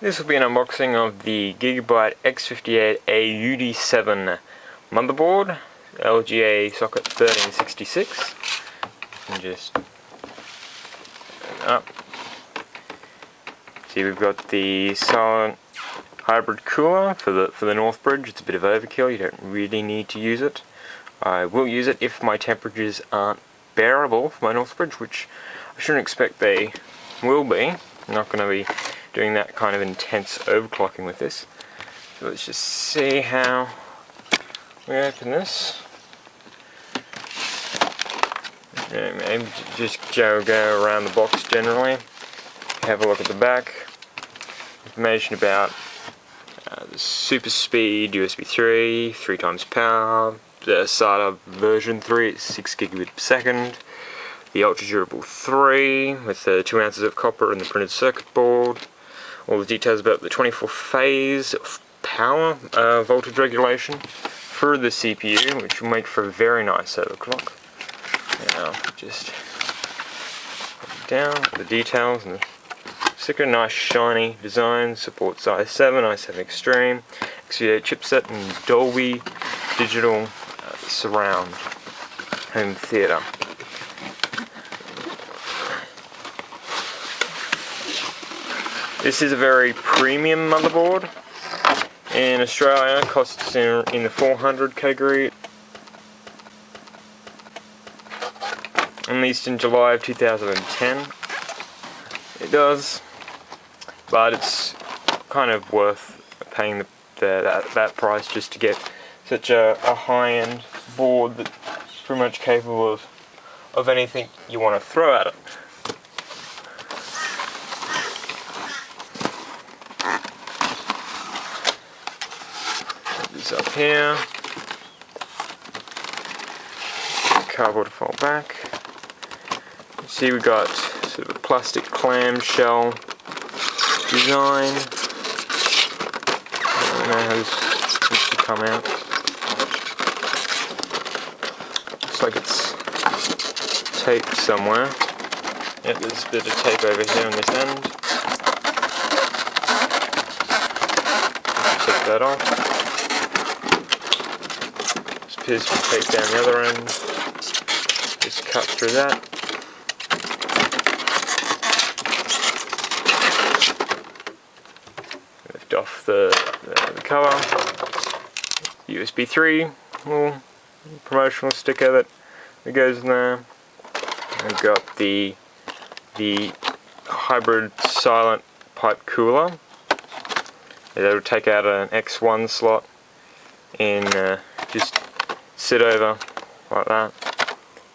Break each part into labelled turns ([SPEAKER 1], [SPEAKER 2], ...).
[SPEAKER 1] This will be an unboxing of the GIGABYTE X58A-UD7 motherboard, LGA socket 1366. And just open up. See, we've got the silent hybrid cooler for the North Bridge. It's a bit of overkill, you don't really need to use it. I will use it if my temperatures aren't bearable for my North Bridge, which I shouldn't expect they will be. I'm not going to be doing that kind of intense overclocking with this. So let's just see how we open this. Maybe just go around the box generally. Have a look at the back. Information about the super speed USB 3, 3 times power, the SATA version 3 at 6 gigabit per second, the ultra durable 3 with the 2 ounces of copper and the printed circuit board, all the details about the 24 phase of power voltage regulation for the CPU, which will make for a very nice overclock. Now just put it down, the details and the sticker, nice shiny design, supports i7, i7 Extreme, X58 chipset and Dolby Digital surround home theater. This is a very premium motherboard. In Australia, it costs in the 400 category. At least in July of 2010. It does, but it's kind of worth paying that price just to get such a high-end board that's pretty much capable of anything you want to throw at it. Put this up here, cardboard to fold back. You see we got sort of a plastic clamshell design. I don't know how this should come out. Looks like it's taped somewhere. Yep, there's a bit of tape over here on this end. Take that off. This appears to be taped down the other end. Just cut through that. Lift off the cover. USB 3, little promotional sticker that goes in there. I've got the hybrid silent pipe cooler. It'll take out an X1 slot and just sit over like that.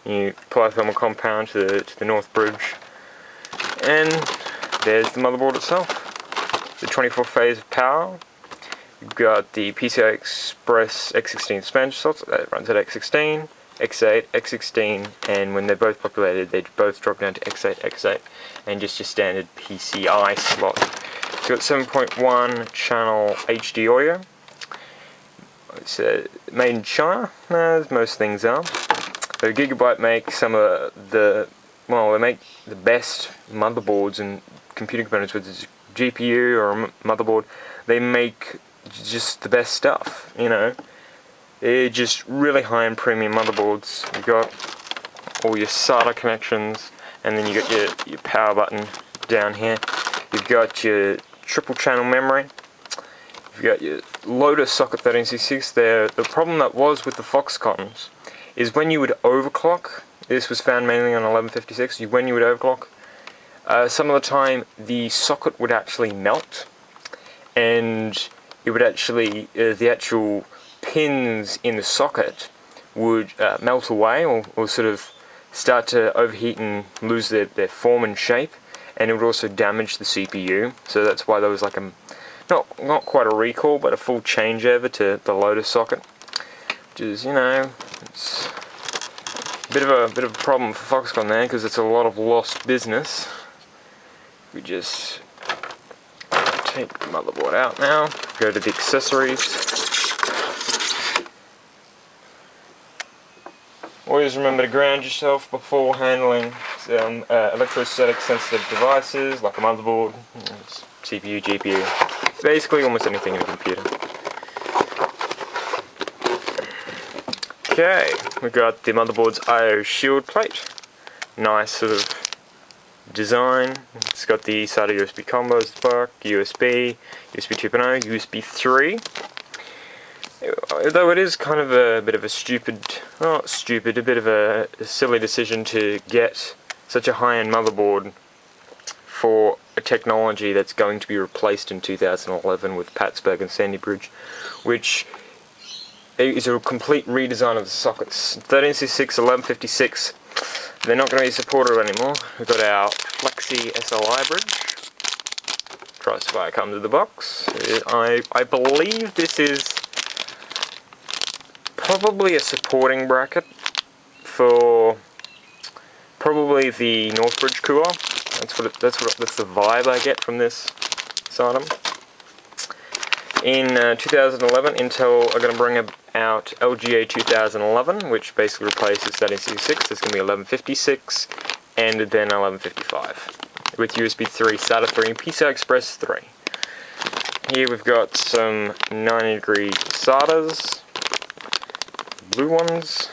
[SPEAKER 1] You apply thermal compound to the North Bridge, and there's the motherboard itself. The 24 phase of power. You've got the PCI Express X16 expansion slots that runs at X16, X8, X16, and when they're both populated, they both drop down to X8, X8, and just your standard PCI slot. So it's got 7.1 channel HD audio. It's made in China, as most things are. So GIGABYTE makes some of they make the best motherboards and computing components, whether it's a GPU or a motherboard. They make just the best stuff, you know. They're just really high-end premium motherboards. You've got all your SATA connections, and then you got your power button down here. You've got your triple channel memory. You've got your Lotus socket 1366 there. The problem that was with the Foxcons is when you would overclock, this was found mainly on 1156, when you would overclock, some of the time the socket would actually melt, and it would actually, the actual pins in the socket would melt away or sort of start to overheat and lose their form and shape, and it would also damage the CPU. So that's why there was like a, not quite a recall, but a full changeover to the Lotus socket, which is, you know, it's a bit of a problem for Foxconn there, because it's a lot of lost business. We just take the motherboard out now, go to the accessories. Always remember to ground yourself before handling some electrostatic sensitive devices like a motherboard. It's CPU, GPU, basically almost anything in a computer. Okay, we've got the motherboard's I/O shield plate. Nice sort of design. It's got the SATA USB combos, spark, USB, USB 2.0, USB 3. Though it is kind of a bit of a a bit of a silly decision to get such a high-end motherboard for a technology that's going to be replaced in 2011 with Pittsburgh and Sandy Bridge, which is a complete redesign of the sockets. 1366, 1156, they're not going to be supported anymore. We've got our Flexi SLI bridge. Tri-Spire comes with the box. I believe this is probably a supporting bracket for probably the Northbridge cooler. That's the vibe I get from this item. In 2011, Intel are going to bring out LGA 2011, which basically replaces 1366. There's going to be 1156 and then 1155 with USB 3, SATA 3, and PCI Express 3. Here we've got some 90-degree SATAs, blue ones,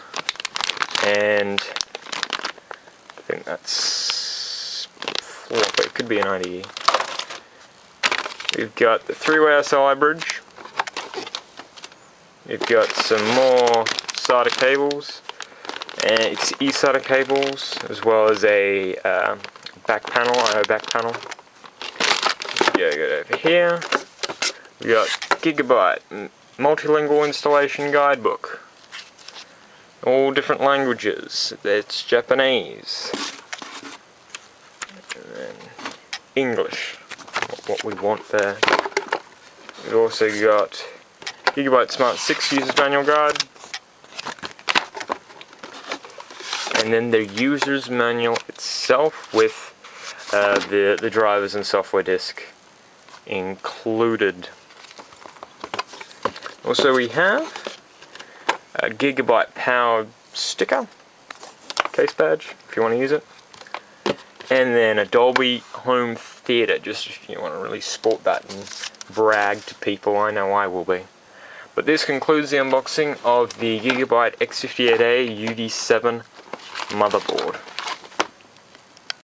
[SPEAKER 1] and I think that's 4, but it could be an IDE. We've got the 3-way SLI bridge. We've got some more SATA cables, and it's eSATA cables, as well as a back panel, IO back panel. Go over here. We got GIGABYTE multilingual installation guidebook. All different languages. It's Japanese, and then English. What we want there. We've also got GIGABYTE Smart 6 User's Manual Guide, and then the User's Manual itself with the drivers and software disk included. Also we have a GIGABYTE Power sticker, case badge if you want to use it, and then a Dolby Home Theater, just if you want to really sport that and brag to people. I know I will be. But this concludes the unboxing of the GIGABYTE X58A-UD7 motherboard.